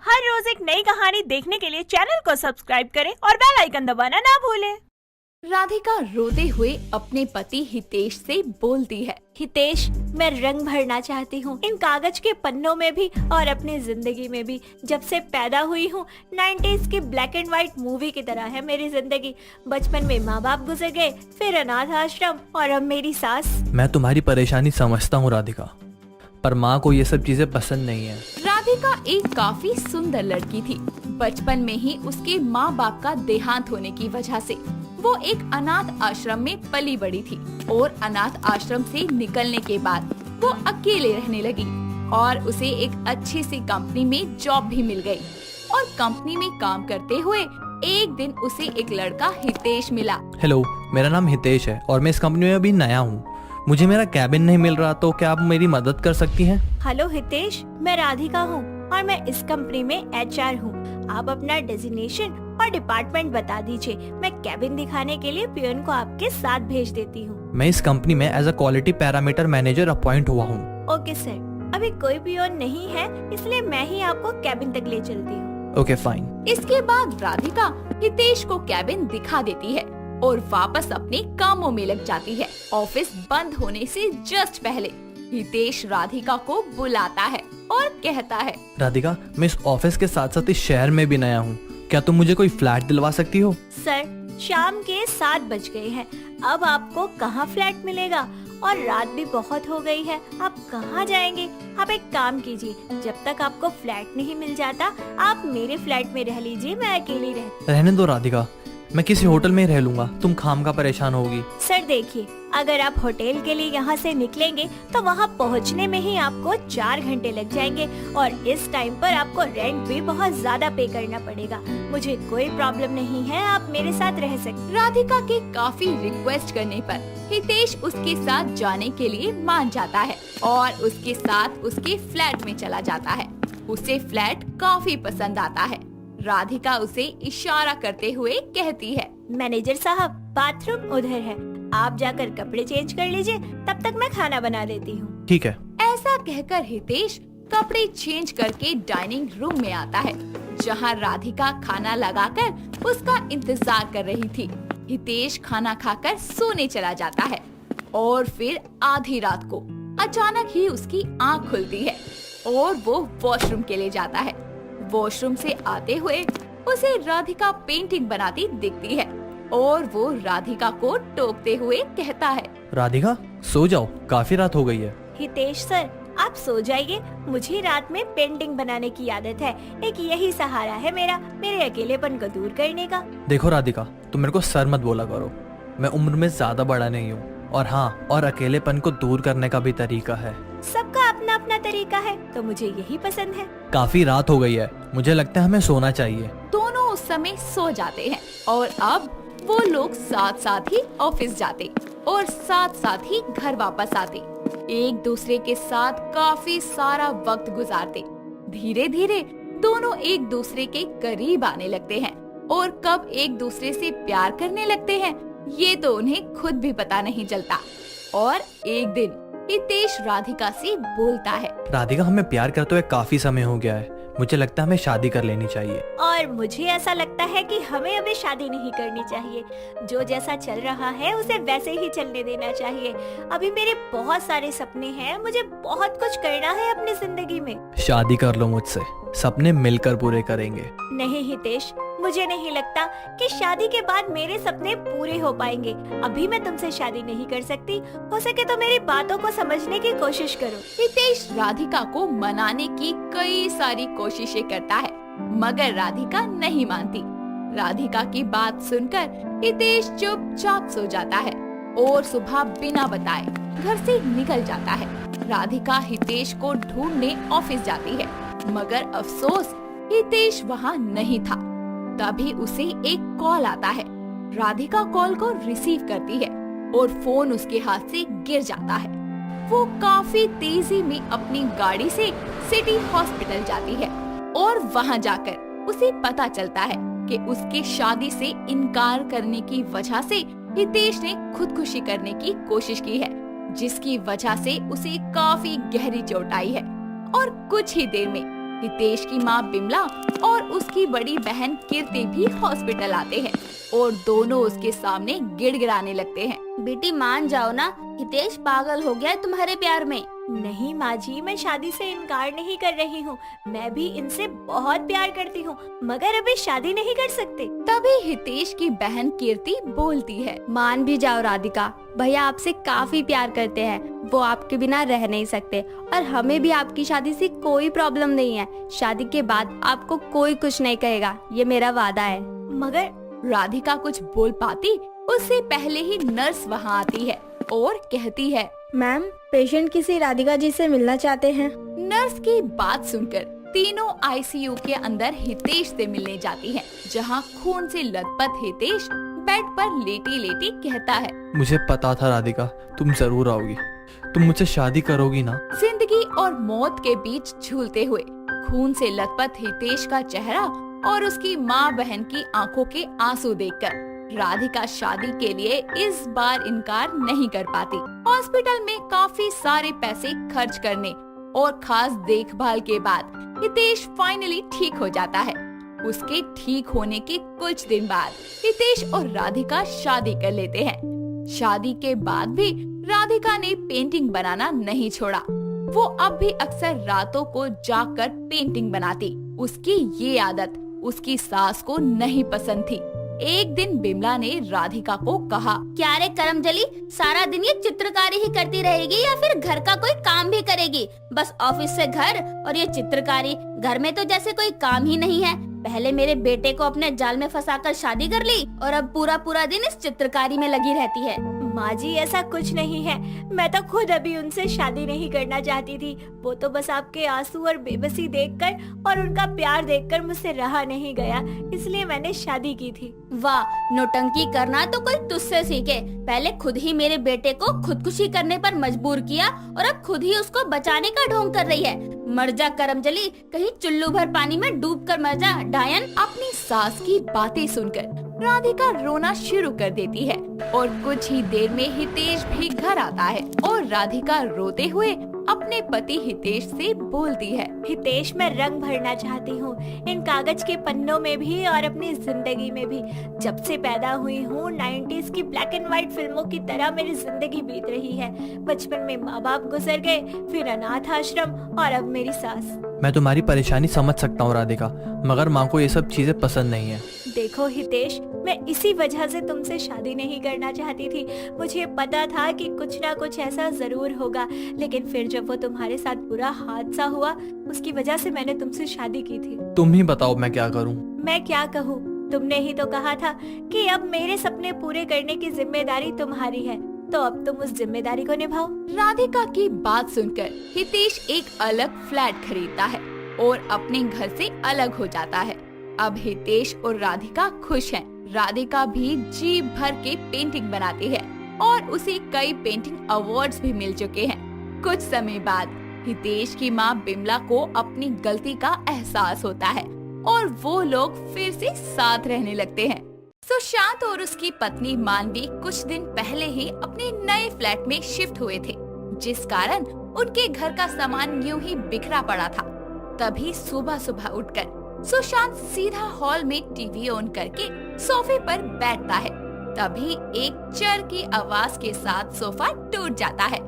हर रोज एक नई कहानी देखने के लिए चैनल को सब्सक्राइब करें और बेल आइकन दबाना ना भूलें। राधिका रोते हुए अपने पति हितेश से बोलती है। हितेश, मैं रंग भरना चाहती हूँ इन कागज के पन्नों में भी और अपनी जिंदगी में भी। जब से पैदा हुई हूँ 90s की ब्लैक एंड व्हाइट मूवी की तरह है मेरी जिंदगी। बचपन में माँ बाप गुजर गए, फिर अनाथ आश्रम और अब मेरी सास। मैं तुम्हारी परेशानी समझता हूँ राधिका, पर माँ को ये सब चीजें पसंद नहीं है। राधिका एक काफी सुंदर लड़की थी। बचपन में ही उसके माँ बाप का देहांत होने की वजह से वो एक अनाथ आश्रम में पली बड़ी थी और अनाथ आश्रम से निकलने के बाद वो अकेले रहने लगी और उसे एक अच्छी सी कंपनी में जॉब भी मिल गई। और कंपनी में काम करते हुए एक दिन उसे एक लड़का हितेश मिला। हेलो, मेरा नाम हितेश है और मैं इस कंपनी में अभी नया हूँ। मुझे मेरा कैबिन नहीं मिल रहा, तो क्या आप मेरी मदद कर सकती हैं? हेलो हितेश, मैं राधिका हूँ और मैं इस कंपनी में HR हूँ। आप अपना डेजिग्नेशन और डिपार्टमेंट बता दीजिए, मैं कैबिन दिखाने के लिए पियोन को आपके साथ भेज देती हूँ। मैं इस कंपनी में as a quality parameter manager appoint हुआ हूँ। ओके सर, अभी कोई पियोन नहीं है, इसलिए मैं ही आपको कैबिन तक ले चलती हूँ। Okay fine. इसके बाद राधिका हितेश को कैबिन दिखा देती है और वापस अपने कामों में लग जाती है। ऑफिस बंद होने से जस्ट पहले हितेश राधिका को बुलाता है और कहता है, राधिका, मैं इस ऑफिस के साथ साथ इस शहर में भी नया हूँ। क्या तुम मुझे कोई फ्लैट दिलवा सकती हो? सर, शाम के 7 बज गए हैं, अब आपको कहाँ फ्लैट मिलेगा और रात भी बहुत हो गई है, आप कहाँ जाएंगे? आप एक काम कीजिए, जब तक आपको फ्लैट नहीं मिल जाता आप मेरे फ्लैट में रह लीजिए, मैं अकेली रहने दो राधिका, मैं किसी होटल में रह लूंगा, तुम खामखा परेशान होगी। सर देखिए, अगर आप होटल के लिए यहाँ से निकलेंगे तो वहाँ पहुँचने में ही आपको 4 घंटे लग जाएंगे और इस टाइम पर आपको रेंट भी बहुत ज्यादा पे करना पड़ेगा। मुझे कोई प्रॉब्लम नहीं है, आप मेरे साथ रह सकते। राधिका के काफी रिक्वेस्ट करने पर हितेश उसके साथ जाने के लिए मान जाता है और उसके साथ उसके फ्लैट में चला जाता है। उसे फ्लैट काफी पसंद आता है। राधिका उसे इशारा करते हुए कहती है, मैनेजर साहब, बाथरूम उधर है, आप जाकर कपड़े चेंज कर लीजिए, तब तक मैं खाना बना देती हूँ। ठीक है। ऐसा कहकर हितेश कपड़े चेंज करके डाइनिंग रूम में आता है, जहाँ राधिका खाना लगाकर उसका इंतजार कर रही थी। हितेश खाना खाकर सोने चला जाता है और फिर आधी रात को अचानक ही उसकी आँख खुलती है और वो वॉशरूम के लिए जाता है। वॉशरूम से आते हुए उसे राधिका पेंटिंग बनाती दिखती है और वो राधिका को टोकते हुए कहता है, राधिका सो जाओ, काफी रात हो गई है। हितेश सर, आप सो जाइए, मुझे रात में पेंटिंग बनाने की आदत है, एक यही सहारा है मेरा, मेरे अकेलेपन को दूर करने का। देखो राधिका, तुम मेरे को सर मत बोला करो, मैं उम्र में ज्यादा बड़ा नहीं हूँ और हाँ, और अकेलेपन को दूर करने का भी तरीका है। सबका अपना अपना तरीका है, तो मुझे यही पसंद है। काफी रात हो गई है, मुझे लगता है हमें सोना चाहिए। दोनों उस समय सो जाते हैं और अब वो लोग साथ साथ ही ऑफिस जाते और साथ साथ ही घर वापस आते। एक दूसरे के साथ काफी सारा वक्त गुजारते। धीरे धीरे दोनों एक दूसरे के करीब आने लगते हैं और कब एक दूसरे से प्यार करने लगते हैं ये तो उन्हें खुद भी पता नहीं चलता। और एक दिन हितेश राधिका से बोलता है, राधिका, हमें प्यार करते हुए काफी समय हो गया है, मुझे लगता है हमें शादी कर लेनी चाहिए। और मुझे ऐसा लगता है कि हमें अभी शादी नहीं करनी चाहिए, जो जैसा चल रहा है उसे वैसे ही चलने देना चाहिए। अभी मेरे बहुत सारे सपने हैं, मुझे बहुत कुछ करना है अपनी जिंदगी में। शादी कर लो मुझसे, सपने मिलकर पूरे करेंगे। नहीं हितेश, मुझे नहीं लगता कि शादी के बाद मेरे सपने पूरे हो पाएंगे। अभी मैं तुमसे शादी नहीं कर सकती, हो सके तो मेरी बातों को समझने की कोशिश करो। हितेश राधिका को मनाने की कई सारी कोशिशें करता है, मगर राधिका नहीं मानती। राधिका की बात सुनकर हितेश चुपचाप सो जाता है और सुबह बिना बताए घर से निकल जाता है। राधिका हितेश को ढूंढने ऑफिस जाती है, मगर अफसोस हितेश वहाँ नहीं था। तभी उसे एक कॉल आता है। राधिका कॉल को रिसीव करती है और फोन उसके हाथ से गिर जाता है। वो काफी तेजी में अपनी गाड़ी से सिटी हॉस्पिटल जाती है और वहां जाकर उसे पता चलता है कि उसके शादी से इनकार करने की वजह से हितेश ने खुदकुशी करने की कोशिश की है, जिसकी वजह से उसे काफी गहरी चोट आई है और कुछ ही देर में हितेश की माँ बिमला और उसकी बड़ी बहन कीर्ति भी हॉस्पिटल आते हैं और दोनों उसके सामने गिड़गिड़ाने लगते हैं। बेटी मान जाओ ना, हितेश पागल हो गया है तुम्हारे प्यार में। नहीं माँ जी, मैं शादी से इनकार नहीं कर रही हूँ। मैं भी इनसे बहुत प्यार करती हूँ, मगर अभी शादी नहीं कर सकते। तभी हितेश की बहन कीर्ति बोलती है, मान भी जाओ राधिका, भैया आपसे काफी प्यार करते हैं, वो आपके बिना रह नहीं सकते और हमें भी आपकी शादी से कोई प्रॉब्लम नहीं है। शादी के बाद आपको कोई कुछ नहीं कहेगा, ये मेरा वादा है। मगर राधिका कुछ बोल पाती उससे पहले ही नर्स वहाँ आती है और कहती है, मैम पेशेंट किसी राधिका जी से मिलना चाहते हैं। नर्स की बात सुनकर तीनों आईसीयू के अंदर हितेश से मिलने जाती हैं, जहां खून से लथपथ हितेश बेड पर लेटी लेटी कहता है, मुझे पता था राधिका, तुम जरूर आओगी। तुम मुझसे शादी करोगी ना? जिंदगी और मौत के बीच झूलते हुए खून से लथपथ हितेश का चेहरा और उसकी माँ बहन की आंखों के आंसू देखकर राधिका शादी के लिए इस बार इनकार नहीं कर पाती। हॉस्पिटल में काफी सारे पैसे खर्च करने और खास देखभाल के बाद हितेश फाइनली ठीक हो जाता है। उसके ठीक होने के कुछ दिन बाद हितेश और राधिका शादी कर लेते हैं। शादी के बाद भी राधिका ने पेंटिंग बनाना नहीं छोड़ा। वो अब भी अक्सर रातों को जागकर पेंटिंग बनाती। उसकी ये आदत उसकी सास को नहीं पसंद थी। एक दिन बिमला ने राधिका को कहा, क्या रे करमजली, सारा दिन ये चित्रकारी ही करती रहेगी या फिर घर का कोई काम भी करेगी? बस ऑफिस से घर और ये चित्रकारी, घर में तो जैसे कोई काम ही नहीं है। पहले मेरे बेटे को अपने जाल में फंसाकर शादी कर ली और अब पूरा पूरा दिन इस चित्रकारी में लगी रहती है। माँ जी ऐसा कुछ नहीं है, मैं तो खुद अभी उनसे शादी नहीं करना चाहती थी। वो तो बस आपके आंसू और बेबसी देखकर और उनका प्यार देखकर मुझसे रहा नहीं गया, इसलिए मैंने शादी की थी। वाह, नौटंकी करना तो कोई तुझसे सीखे। पहले खुद ही मेरे बेटे को खुदकुशी करने पर मजबूर किया और अब खुद ही उसको बचाने का ढोंग कर रही है। मर जा करमजली, कहीं चुल्लू भर पानी में डूब कर मर जा डायन। अपनी सास की बातें सुनकर राधिका रोना शुरू कर देती है और कुछ ही देर में हितेश भी घर आता है और राधिका रोते हुए अपने पति हितेश से बोलती है, हितेश मैं रंग भरना चाहती हूँ इन कागज के पन्नों में भी और अपनी जिंदगी में भी। जब से पैदा हुई हूँ 90s की ब्लैक एंड व्हाइट फिल्मों की तरह मेरी जिंदगी बीत रही है। बचपन में माँ बाप गुजर गए, फिर अनाथ आश्रम और अब मेरी सास। मैं तुम्हारी परेशानी समझ सकता हूँ राधिका, मगर माँ को ये सब चीजें पसंद नहीं है। देखो हितेश, मैं इसी वजह से तुमसे शादी नहीं करना चाहती थी। मुझे पता था कि कुछ ना कुछ ऐसा जरूर होगा, लेकिन फिर जब वो तुम्हारे साथ बुरा हादसा हुआ उसकी वजह से मैंने तुमसे शादी की थी। तुम ही बताओ मैं क्या करूँ? मैं क्या कहूँ, तुमने ही तो कहा था कि अब मेरे सपने पूरे करने की जिम्मेदारी तुम्हारी है, तो अब तुम उस जिम्मेदारी को निभाओ। राधिका की बात सुनकर हितेश एक अलग फ्लैट खरीदता है और अपने घर से अलग हो जाता है। अब हितेश और राधिका खुश हैं। राधिका भी जी भर के पेंटिंग बनाती है और उसे कई पेंटिंग अवार्ड्स भी मिल चुके हैं। कुछ समय बाद हितेश की माँ बिमला को अपनी गलती का एहसास होता है और वो लोग फिर से साथ रहने लगते हैं। सुशांत और उसकी पत्नी मानवी कुछ दिन पहले ही अपने नए फ्लैट में शिफ्ट हुए थे, जिस कारण उनके घर का सामान यूं ही बिखरा पड़ा था। तभी सुबह सुबह उठकर सुशांत सीधा हॉल में टीवी ऑन करके सोफे पर बैठता है। तभी एक चर की आवाज के साथ सोफा टूट जाता है।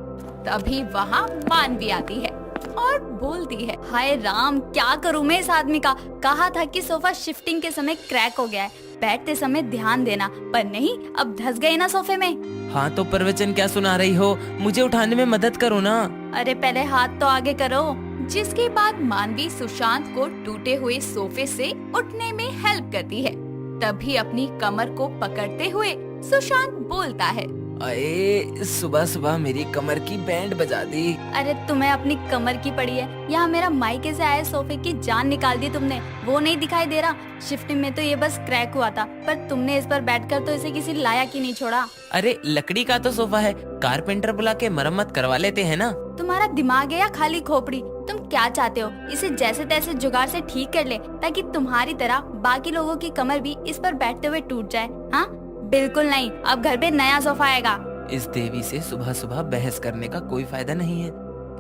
तभी वहाँ मानवी आती है और बोलती है, हाय राम, क्या करूँ मैं इस आदमी का। कहा था कि सोफा शिफ्टिंग के समय क्रैक हो गया है, बैठते समय ध्यान देना, पर नहीं, अब धंस गए ना सोफे में। हाँ तो प्रवचन क्या सुना रही हो, मुझे उठाने में मदद करो ना। अरे पहले हाथ तो आगे करो। जिसके बाद मानवी सुशांत को टूटे हुए सोफे से उठने में हेल्प करती है। तभी अपनी कमर को पकड़ते हुए सुशांत बोलता है, अरे सुबह सुबह मेरी कमर की बैंड बजा दी। अरे तुम्हें अपनी कमर की पड़ी है, यहाँ मेरा मायके से आए सोफे की जान निकाल दी तुमने। वो नहीं दिखाई दे रहा, शिफ्टिंग में तो ये बस क्रैक हुआ था, पर तुमने इस पर बैठकर तो इसे किसी लायक ही नहीं छोड़ा। अरे लकड़ी का तो सोफा है, कारपेंटर बुला के मरम्मत करवा लेते हैं ना। तुम्हारा दिमाग है या खाली खोपड़ी? तुम क्या चाहते हो, इसे जैसे तैसे जुगाड़ से ठीक कर ले ताकि तुम्हारी तरह बाकी लोगों की कमर भी इस पर बैठते हुए टूट जाए। हाँ बिल्कुल नहीं, अब घर पे नया सोफा आएगा। इस देवी से सुबह सुबह बहस करने का कोई फायदा नहीं है।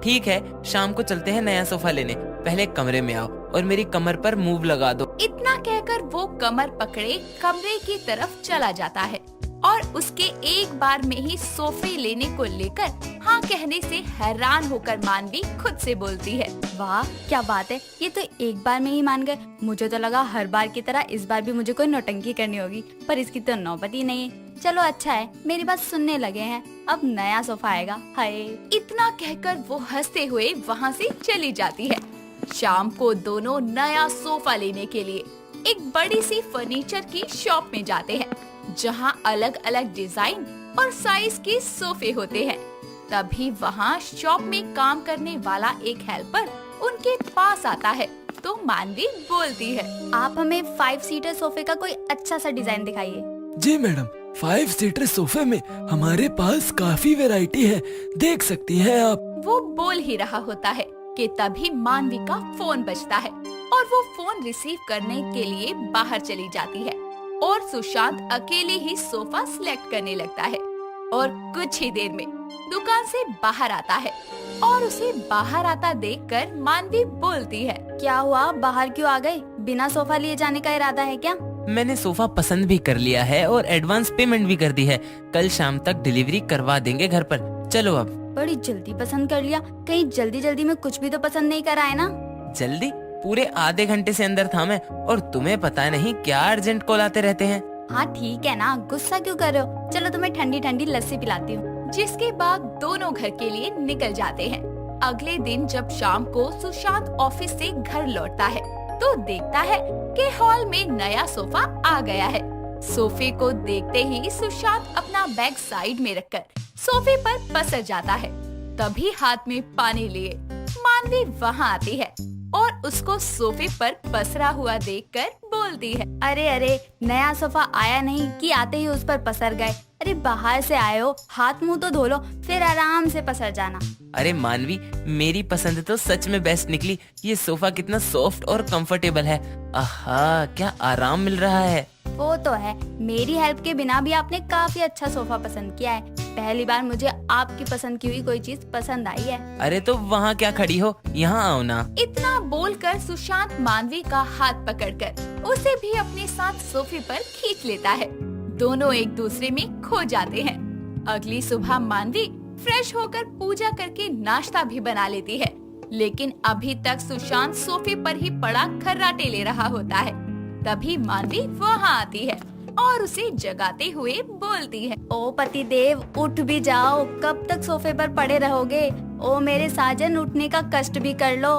ठीक है, शाम को चलते हैं नया सोफा लेने। पहले कमरे में आओ और मेरी कमर पर मूव लगा दो। इतना कहकर वो कमर पकड़े कमरे की तरफ चला जाता है और उसके एक बार में ही सोफे लेने को लेकर हाँ कहने से हैरान होकर मानवी खुद से बोलती है, वाह क्या बात है, ये तो एक बार में ही मान गए। मुझे तो लगा हर बार की तरह इस बार भी मुझे कोई नौटंकी करनी होगी, पर इसकी तो नौबत ही नहीं है। चलो अच्छा है, मेरी बात सुनने लगे हैं, अब नया सोफा आएगा। हाय। इतना कहकर वो हंसते हुए वहाँ से चली जाती है। शाम को दोनों नया सोफा लेने के लिए एक बड़ी सी फर्नीचर की शॉप में जाते हैं, जहाँ अलग अलग डिजाइन और साइज के सोफे होते हैं। तभी वहाँ शॉप में काम करने वाला एक हेल्पर उनके पास आता है तो मानवी बोलती है, आप हमें 5 सीटर सोफे का कोई अच्छा सा डिजाइन दिखाइए। जी मैडम, 5 सीटर सोफे में हमारे पास काफी वैरायटी है, देख सकती हैं आप। वो बोल ही रहा होता है कि तभी मानवी का फोन बजता है और वो फोन रिसीव करने के लिए बाहर चली जाती है और सुशांत अकेले ही सोफा सिलेक्ट करने लगता है और कुछ ही देर में दुकान से बाहर आता है और उसे बाहर आता देखकर मानवी बोलती है, क्या हुआ, बाहर क्यों आ गए? बिना सोफा लिए जाने का इरादा है क्या? मैंने सोफा पसंद भी कर लिया है और एडवांस पेमेंट भी कर दी है। कल शाम तक डिलीवरी करवा देंगे घर पर। चलो अब। बड़ी जल्दी पसंद कर लिया, कहीं जल्दी जल्दी में कुछ भी तो पसंद नहीं कराए ना? जल्दी? पूरे आधे घंटे से अंदर था मैं, और तुम्हें पता नहीं क्या अर्जेंट कॉल आते रहते हैं। हाँ ठीक है ना, गुस्सा क्यों कर रहे हो? चलो तुम्हें ठंडी ठंडी लस्सी पिलाती हूँ। जिसके बाद दोनों घर के लिए निकल जाते हैं। अगले दिन जब शाम को सुशांत ऑफिस से घर लौटता है तो देखता है कि हॉल में नया सोफा आ गया है। सोफे को देखते ही सुशांत अपना बैग साइड में रखकर सोफे पर पसर जाता है। तभी हाथ में पानी लिए मानवी वहाँ आती है और उसको सोफे पर पसरा हुआ देखकर बोलती है, अरे अरे, नया सोफा आया नहीं कि आते ही उस पर पसर गए? अरे बाहर से आए हो, हाथ मुंह तो धो लो, फिर आराम से पसर जाना। अरे मानवी, मेरी पसंद तो सच में बेस्ट निकली। ये सोफा कितना सॉफ्ट और कंफर्टेबल है। आहा, क्या आराम मिल रहा है। वो तो है, मेरी हेल्प के बिना भी आपने काफी अच्छा सोफा पसंद किया है। पहली बार मुझे आपकी पसंद की हुई कोई चीज पसंद आई है। अरे तो वहाँ क्या खड़ी हो, यहाँ आओ ना। इतना बोलकर सुशांत मानवी का हाथ पकड़कर उसे भी अपने साथ सोफे पर खींच लेता है। दोनों एक दूसरे में खो जाते हैं। अगली सुबह मानवी फ्रेश होकर पूजा करके नाश्ता भी बना लेती है, लेकिन अभी तक सुशांत सोफे पर ही पड़ा खर्राटे ले रहा होता है। तभी मानवी वहाँ आती है और उसे जगाते हुए बोलती है, ओ पति देव, उठ भी जाओ, कब तक सोफे पर पड़े रहोगे? ओ मेरे साजन, उठने का कष्ट भी कर लो।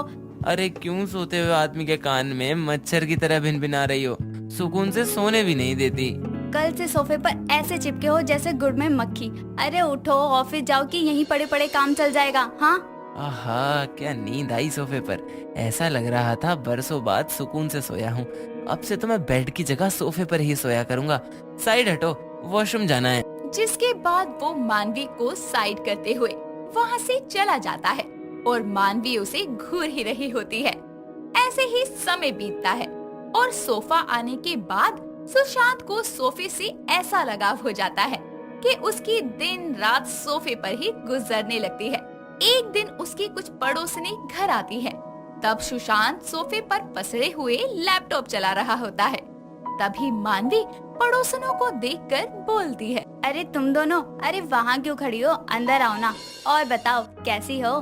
अरे क्यों सोते हुए आदमी के कान में मच्छर की तरह भिनभिना रही हो? सुकून से सोने भी नहीं देती। कल से सोफे पर ऐसे चिपके हो जैसे गुड़ में मक्खी। अरे उठो, ऑफिस जाओ कि यहीं पड़े पड़े काम चल जाएगा। हाँ आहा, क्या नींद आई सोफे पर। ऐसा लग रहा था बरसों बाद सुकून से सोया हूँ। अब से तो मैं बेड की जगह सोफे पर ही सोया करूँगा। साइड हटो, वॉशरूम जाना है। जिसके बाद वो मानवी को साइड करते हुए वहाँ से चला जाता है और मानवी उसे घूर ही रही होती है। ऐसे ही समय बीतता है और सोफा आने के बाद सुशांत को सोफे से ऐसा लगाव हो जाता है कि उसकी दिन रात सोफे पर ही गुजरने लगती है। एक दिन उसकी कुछ पड़ोसनी घर आती है। तब सुशांत सोफे पर पसरे हुए लैपटॉप चला रहा होता है। तभी मानवी पड़ोसनों को देखकर बोलती है, अरे तुम दोनों, अरे वहाँ क्यों खड़ी हो? अंदर आओ ना, और बताओ कैसी हो?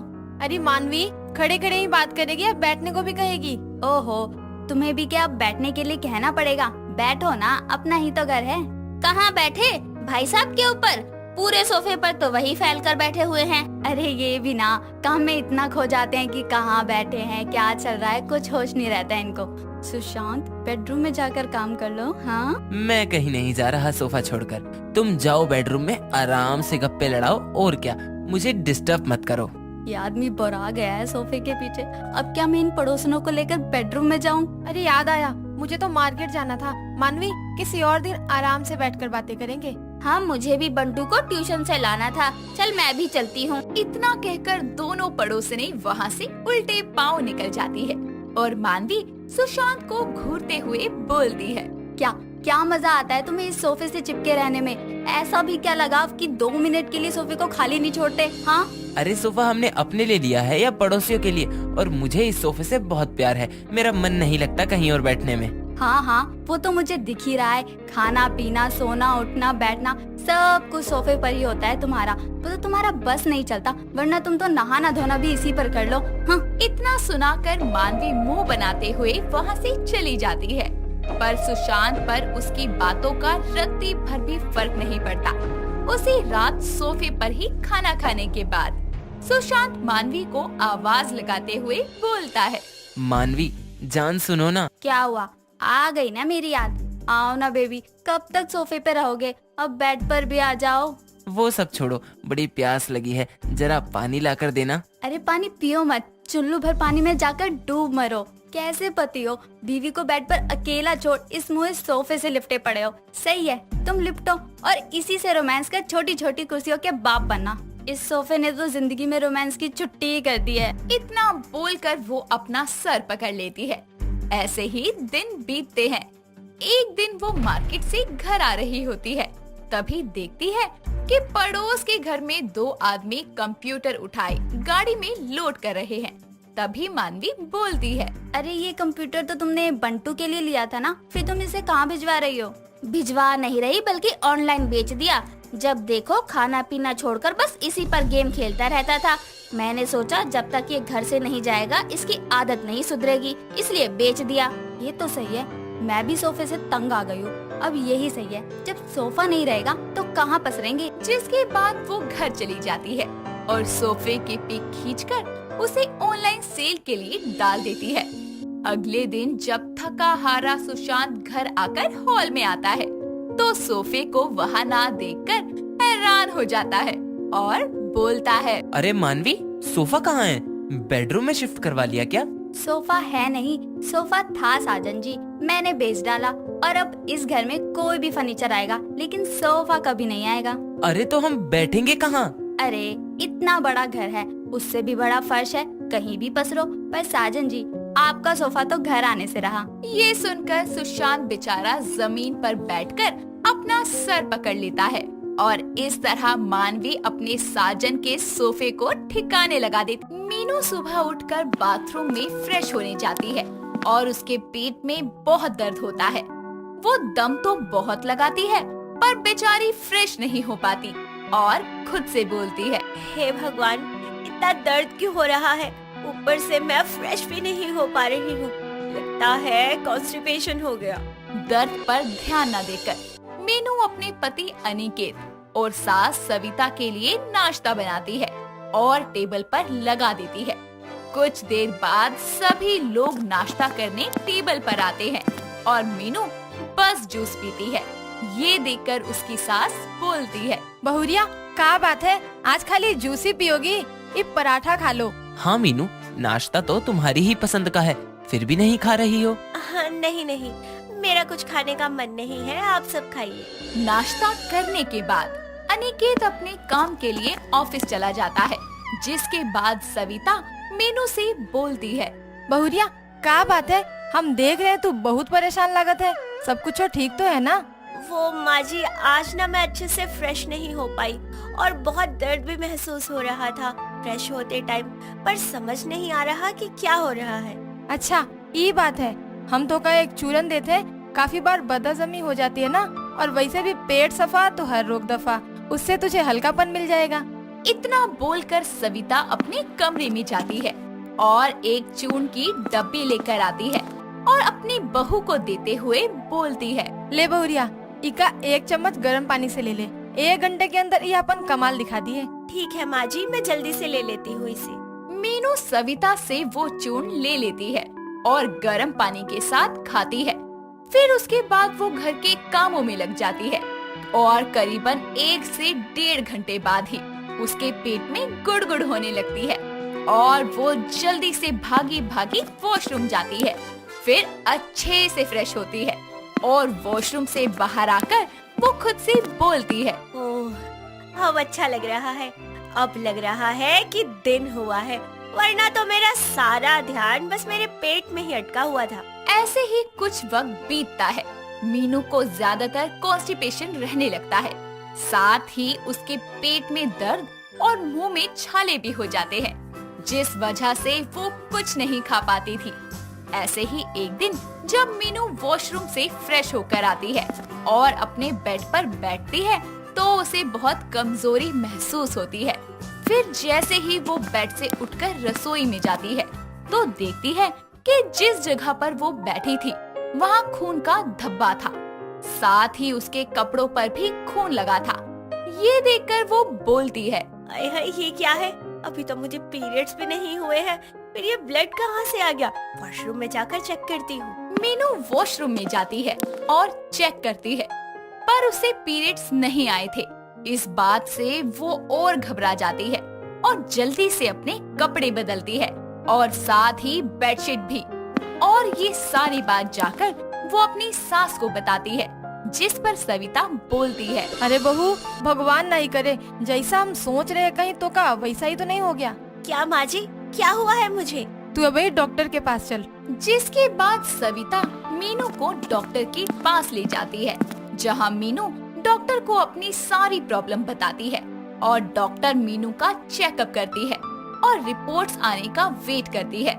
अरे मानवी, खड़े खड़े ही बात करेगी या बैठने को भी कहेगी? ओहो, तुम्हें भी क्या अब बैठने के लिए कहना पड़ेगा? बैठो ना, अपना ही तो घर है। कहाँ बैठे? भाई साहब के ऊपर? पूरे सोफे पर तो वही फैल कर बैठे हुए हैं। अरे ये भी ना, काम में इतना खो जाते हैं कि कहाँ बैठे हैं, क्या चल रहा है, कुछ होश नहीं रहता है इनको। सुशांत, बेडरूम में जाकर काम कर लो। हाँ, मैं कहीं नहीं जा रहा सोफा छोड़कर। तुम जाओ बेडरूम में, आराम से गप्पे लड़ाओ, और क्या, मुझे डिस्टर्ब मत करो। ये आदमी बोरा गया है सोफे के पीछे। अब क्या मैं इन पड़ोसनों को लेकर बेडरूम में जाऊं? अरे याद आया, मुझे तो मार्केट जाना था। मानवी, किसी और दिन आराम से बैठकर बातें करेंगे। हाँ, मुझे भी बंटू को ट्यूशन से लाना था। चल मैं भी चलती हूँ। इतना कहकर दोनों पड़ोसनी वहाँ से उल्टे पांव निकल जाती है और मानवी सुशांत को घूरते हुए बोलती है, क्या क्या मजा आता है तुम्हें इस सोफे से चिपके रहने में? ऐसा भी क्या लगाव कि 2 मिनट के लिए सोफे को खाली नहीं छोड़ते? हाँ, अरे सोफा हमने अपने लिए लिया है या पड़ोसियों के लिए? और मुझे इस सोफे से बहुत प्यार है, मेरा मन नहीं लगता कहीं और बैठने में। हाँ हाँ, वो तो मुझे दिख ही रहा है। खाना पीना, सोना, उठना, बैठना सब कुछ सोफे पर ही होता है तुम्हारा। वो तो तुम्हारा बस नहीं चलता, वरना तुम तो नहाना धोना भी इसी पर कर लो। हाँ। इतना सुनाकर मानवी मुंह बनाते हुए वहाँ से चली जाती है, पर सुशांत पर उसकी बातों का रत्ती भर भी फर्क नहीं पड़ता। उसी रात सोफे पर ही खाना खाने के बाद सुशांत मानवी को आवाज लगाते हुए बोलता है, मानवी जान सुनो ना। क्या हुआ? आ गई ना मेरी याद? आओ ना बेबी, कब तक सोफे पे रहोगे? अब बेड पर भी आ जाओ। वो सब छोड़ो, बड़ी प्यास लगी है, जरा पानी लाकर देना। अरे पानी पियो मत, चुल्लू भर पानी में जाकर डूब मरो। कैसे पति हो, बीवी को बेड पर अकेला छोड़ इस मुँह सोफे से लिपटे पड़े हो। सही है, तुम लिपटो और इसी से रोमांस कर छोटी छोटी कुर्सियों के बाप बनना। इस सोफे ने तो जिंदगी में रोमांस की छुट्टी ही कर दी है। इतना बोलकर वो अपना सर पकड़ लेती है। ऐसे ही दिन बीतते हैं। एक दिन वो मार्केट से घर आ रही होती है, तभी देखती है कि पड़ोस के घर में दो आदमी कंप्यूटर उठाए गाड़ी में लोड कर रहे हैं। तभी मानवी बोलती है, अरे ये कंप्यूटर तो तुमने बंटू के लिए लिया था ना, फिर तुम इसे कहाँ भिजवा रही हो? भिजवा नहीं रही बल्कि ऑनलाइन बेच दिया। जब देखो खाना पीना छोड़कर बस इसी पर गेम खेलता रहता था। मैंने सोचा जब तक ये घर से नहीं जाएगा इसकी आदत नहीं सुधरेगी, इसलिए बेच दिया। ये तो सही है, मैं भी सोफे से तंग आ गई हूँ। अब यही सही है, जब सोफा नहीं रहेगा तो कहाँ पसरेंगे। जिसके बाद वो घर चली जाती है और सोफे की पिक खींचकर उसे ऑनलाइन सेल के लिए डाल देती है। अगले दिन जब थका हारा सुशांत घर आकर हॉल में आता है तो सोफे को वहाँ ना देखकर हैरान हो जाता है और बोलता है, अरे मानवी, सोफा कहाँ है? बेडरूम में शिफ्ट करवा लिया क्या? सोफा है नहीं, सोफा था साजन जी, मैंने बेच डाला और अब इस घर में कोई भी फर्नीचर आएगा लेकिन सोफा कभी नहीं आएगा। अरे तो हम बैठेंगे कहाँ? अरे इतना बड़ा घर है, उससे भी बड़ा फर्श है, कहीं भी पसरो। पर साजन जी, आपका सोफा तो घर आने से रहा। ये सुनकर सुशांत बेचारा जमीन पर बैठकर अपना सर पकड़ लेता है और इस तरह मानवी अपने साजन के सोफे को ठिकाने लगा देती। मीनू सुबह उठकर बाथरूम में फ्रेश होने जाती है और उसके पेट में बहुत दर्द होता है। वो दम तो बहुत लगाती है पर बेचारी फ्रेश नहीं हो पाती और खुद से बोलती है, हे भगवान, इतना दर्द क्यों हो रहा है? ऊपर से मैं फ्रेश भी नहीं हो पा रही हूँ। लगता है कॉन्स्टिपेशन हो गया। दर्द पर ध्यान न देकर मीनू अपने पति अनिकेत और सास सविता के लिए नाश्ता बनाती है और टेबल पर लगा देती है। कुछ देर बाद सभी लोग नाश्ता करने टेबल पर आते हैं और मीनू बस जूस पीती है। ये देखकर उसकी सास बोलती है, बहुरिया क्या बात है, आज खाली जूस ही पियोगी? ये पराठा खा लो। हाँ मीनू, नाश्ता तो तुम्हारी ही पसंद का है, फिर भी नहीं खा रही हो? हाँ, नहीं नहीं, मेरा कुछ खाने का मन नहीं है, आप सब खाइए। नाश्ता करने के बाद अनिकेत अपने काम के लिए ऑफिस चला जाता है, जिसके बाद सविता मीनू से बोलती है, बहुरिया क्या बात है, हम देख रहे हैं तू बहुत परेशान लगत है, सब कुछ ठीक तो है ना? वो माँ जी, आज ना मैं अच्छे से फ्रेश नहीं हो पाई और बहुत दर्द भी महसूस हो रहा था फ्रेश होते टाइम, पर समझ नहीं आ रहा कि क्या हो रहा है। अच्छा ये बात है, हम तो का एक चूरन देते हैं, काफी बार बदहजमी हो जाती है ना, और वैसे भी पेट सफा तो हर रोग दफा, उससे तुझे हल्कापन मिल जाएगा। इतना बोलकर सविता अपने कमरे में जाती है और एक चूर्ण की डब्बी लेकर आती है और अपनी बहू को देते हुए बोलती है, ले बहुरिया, इका 1 चम्मच गर्म पानी से ले ले, 1 घंटे के अंदर ये अपन कमाल दिखा दिए। ठीक है माँ जी, मैं जल्दी से ले लेती हूँ इसे। मीनू सविता से वो चूर्ण ले लेती है और गर्म पानी के साथ खाती है। फिर उसके बाद वो घर के कामों में लग जाती है और करीबन 1 से 1.5 घंटे बाद ही उसके पेट में गुड़गुड़ होने लगती है और वो जल्दी से भागी भागी वॉशरूम जाती है। फिर अच्छे से फ्रेश होती है और वॉशरूम से बाहर आकर वो खुद से बोलती है, ओह अब अच्छा लग रहा है, अब लग रहा है कि दिन हुआ है, वरना तो मेरा सारा ध्यान बस मेरे पेट में ही अटका हुआ था। ऐसे ही कुछ वक्त बीतता है। मीनू को ज्यादातर कॉन्स्टिपेशन रहने लगता है, साथ ही उसके पेट में दर्द और मुंह में छाले भी हो जाते हैं, जिस वजह से वो कुछ नहीं खा पाती थी। ऐसे ही एक दिन जब मीनू वॉशरूम से फ्रेश होकर आती है और अपने बेड पर बैठती है तो उसे बहुत कमजोरी महसूस होती है। फिर जैसे ही वो बेड से उठकर रसोई में जाती है तो देखती है कि जिस जगह पर वो बैठी थी वहाँ खून का धब्बा था, साथ ही उसके कपड़ों पर भी खून लगा था। ये देखकर वो बोलती है, अरे हाय, ये क्या है? अभी तो मुझे पीरियड्स भी नहीं हुए हैं, फिर ये ब्लड कहाँ से आ गया? वॉशरूम में जाकर चेक करती हूँ। मीनू वॉशरूम में जाती है और चेक करती है, पर उसे पीरियड्स नहीं आए थे। इस बात से वो और घबरा जाती है और जल्दी से अपने कपड़े बदलती है और साथ ही बेडशीट भी। और ये सारी बात जाकर वो अपनी सास को बताती है, जिस पर सविता बोलती है, अरे बहू, भगवान नहीं करे जैसा हम सोच रहे हैं कहीं तो का वैसा ही तो नहीं हो गया। क्या माँ जी, क्या हुआ है मुझे? तू अभी डॉक्टर के पास चल। जिसके बाद सविता मीनू को डॉक्टर के पास ले जाती है, जहां मीनू डॉक्टर को अपनी सारी प्रॉब्लम बताती है और डॉक्टर मीनू का चेकअप करती है और रिपोर्ट्स आने का वेट करती है।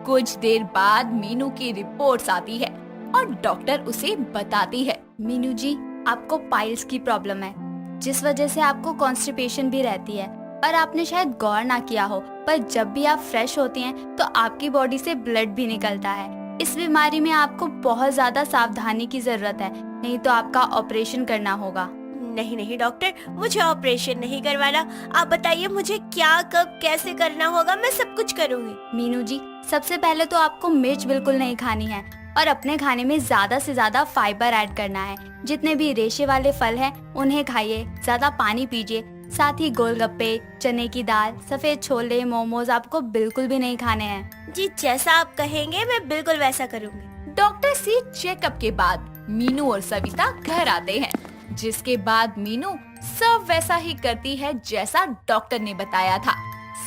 कुछ देर बाद मीनू की रिपोर्ट्स आती है और डॉक्टर उसे बताती है, मीनू जी, आपको पाइल्स की प्रॉब्लम है, जिस वजह से आपको कॉन्स्टिपेशन भी रहती है। और आपने शायद गौर ना किया हो, पर जब भी आप फ्रेश होती हैं तो आपकी बॉडी से ब्लड भी निकलता है। इस बीमारी में आपको बहुत ज्यादा सावधानी की जरूरत है, नहीं तो आपका ऑपरेशन करना होगा। नहीं नहीं डॉक्टर, मुझे ऑपरेशन नहीं करवाना। आप बताइए मुझे क्या, कब, कैसे करना होगा, मैं सब कुछ करूँगी। मीनू जी, सबसे पहले तो आपको मिर्च बिल्कुल नहीं खानी है और अपने खाने में ज्यादा से ज्यादा फाइबर ऐड करना है। जितने भी रेशे वाले फल हैं उन्हें खाइए, ज्यादा पानी पीजिए। साथ ही गोलगप्पे, चने की दाल, सफेद छोले, मोमोज आपको बिल्कुल भी नहीं खाने हैं। जी, जैसा आप कहेंगे मैं बिल्कुल वैसा करूँगी। डॉक्टर से चेकअप के बाद मीनू और सविता घर आते हैं, जिसके बाद मीनू सब वैसा ही करती है जैसा डॉक्टर ने बताया था।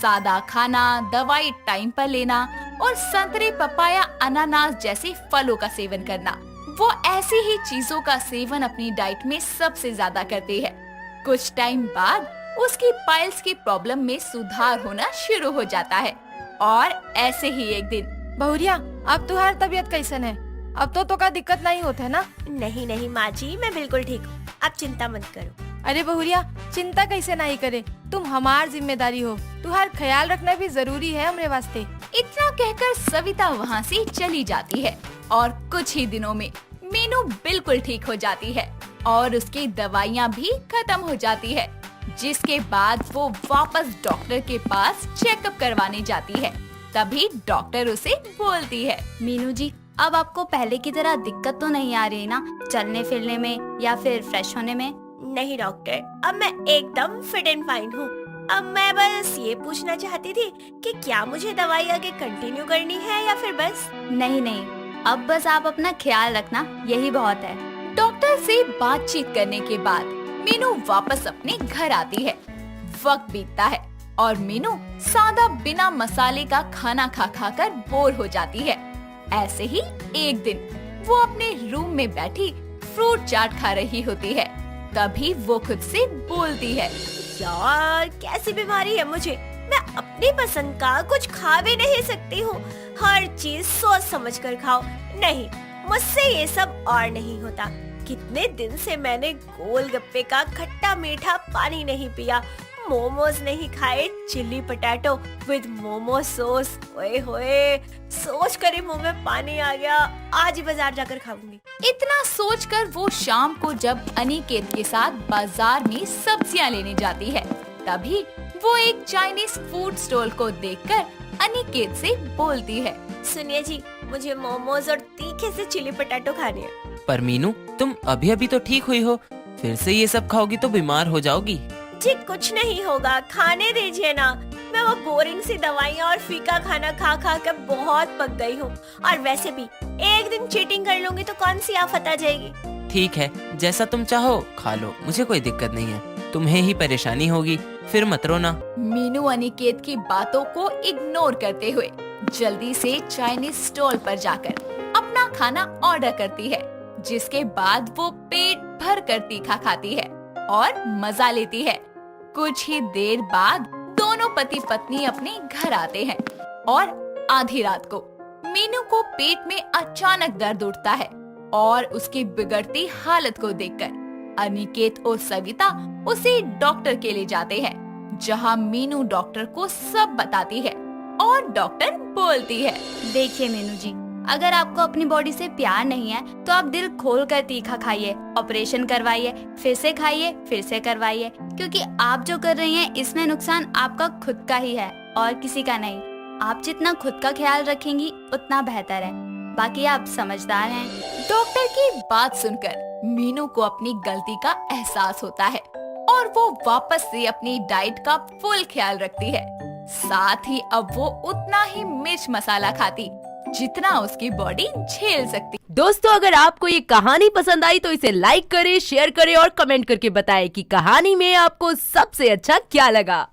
सादा खाना, दवाई टाइम पर लेना और संतरे, पपाया, अनानास जैसे फलों का सेवन करना। वो ऐसी ही चीजों का सेवन अपनी डाइट में सबसे ज्यादा करती है। कुछ टाइम बाद उसकी पाइल्स की प्रॉब्लम में सुधार होना शुरू हो जाता है। और ऐसे ही एक दिन, बहुरिया, अब तुम्हारी तबीयत कैसन है? अब तो का दिक्कत नहीं होता है ना? नहीं नहीं माँ जी, मैं बिल्कुल ठीक हूँ, आप चिंता मत करो। अरे बहुरिया, चिंता कैसे नहीं करे, तुम हमार जिम्मेदारी हो, तुम्हार ख्याल रखना भी जरूरी है हमरे वास्ते। इतना कहकर सविता वहाँ से चली जाती है और कुछ ही दिनों में मीनू बिल्कुल ठीक हो जाती है और उसकी दवाइयाँ भी खत्म हो जाती है। जिसके बाद वो वापस डॉक्टर के पास चेकअप करवाने जाती है। तभी डॉक्टर उसे बोलती है, मीनू जी, अब आपको पहले की तरह दिक्कत तो नहीं आ रही ना, चलने फिरने में या फिर फ्रेश होने में? नहीं डॉक्टर, अब मैं एकदम फिट एंड फाइन हूँ। अब मैं बस ये पूछना चाहती थी कि क्या मुझे दवाई आगे कंटिन्यू करनी है या फिर बस? नहीं नहीं, अब बस आप अपना ख्याल रखना, यही बहुत है। डॉक्टर से बातचीत करने के बाद मीनू वापस अपने घर आती है। वक्त बीतता है और मीनू सादा बिना मसाले का खाना खा खा कर बोर हो जाती है। ऐसे ही एक दिन वो अपने रूम में बैठी फ्रूट चाट खा रही होती है। तभी वो खुद से बोलती है, यार कैसी बीमारी है मुझे, मैं अपनी पसंद का कुछ खा भी नहीं सकती हूँ। हर चीज सोच समझ कर खाओ। नहीं, मुझसे ये सब और नहीं होता। कितने दिन से मैंने गोलगप्पे का खट्टा मीठा पानी नहीं पिया, मोमोज नहीं खाए, chilli potato with momo sauce. ओए होए, सोच कर ही मुंह में पानी आ गया। आज ही बाजार जाकर खाऊंगी। इतना सोचकर वो शाम को जब अनिकेत के साथ बाजार में सब्जियां लेने जाती है, तभी वो एक चाइनीज फूड स्टॉल को देखकर अनिकेत से बोलती है, सुनिए जी, मुझे मोमोज और तीखे से चिली पोटैटो खाने हैं। पर मीनू, तुम अभी अभी तो ठीक हुई हो, फिर से ये सब खाओगी तो बीमार हो जाओगी। जी कुछ नहीं होगा, खाने दीजिए ना। मैं वो बोरिंग सी दवाइयाँ और फीका खाना खा खा कर बहुत पक गई हूँ। और वैसे भी एक दिन चीटिंग कर लूंगी तो कौन सी आफत आ जाएगी। ठीक है, जैसा तुम चाहो खा लो, मुझे कोई दिक्कत नहीं है। तुम्हें ही परेशानी होगी, फिर मत रोना। मीनू अनिकेत की बातों को इग्नोर करते हुए जल्दी से चाइनीज स्टॉल पर जाकर अपना खाना ऑर्डर करती है, जिसके बाद वो पेट भर कर तीखा खाती है और मजा लेती है। कुछ ही देर बाद दोनों पति पत्नी अपने घर आते हैं और आधी रात को मीनू को पेट में अचानक दर्द उठता है और उसकी बिगड़ती हालत को देखकर अनिकेत और सविता उसे डॉक्टर के लिए जाते हैं, जहां मीनू डॉक्टर को सब बताती है और डॉक्टर बोलती है, देखिए मीनू जी, अगर आपको अपनी बॉडी से प्यार नहीं है तो आप दिल खोल कर तीखा खाइए, ऑपरेशन करवाइए, फिर से खाइए, फिर से करवाइए, क्योंकि आप जो कर रही हैं इसमें नुकसान आपका खुद का ही है और किसी का नहीं। आप जितना खुद का ख्याल रखेंगी उतना बेहतर है। बाकी आप समझदार हैं। डॉक्टर की बात सुनकर मीनू को अपनी गलती का एहसास होता है और वो वापस से अपनी डाइट का फुल ख्याल रखती है। साथ ही अब वो उतना ही मिर्च मसाला खाती जितना उसकी बॉडी झेल सकती। दोस्तों, अगर आपको ये कहानी पसंद आई तो इसे लाइक करें, शेयर करें और कमेंट करके बताएं कि कहानी में आपको सबसे अच्छा क्या लगा।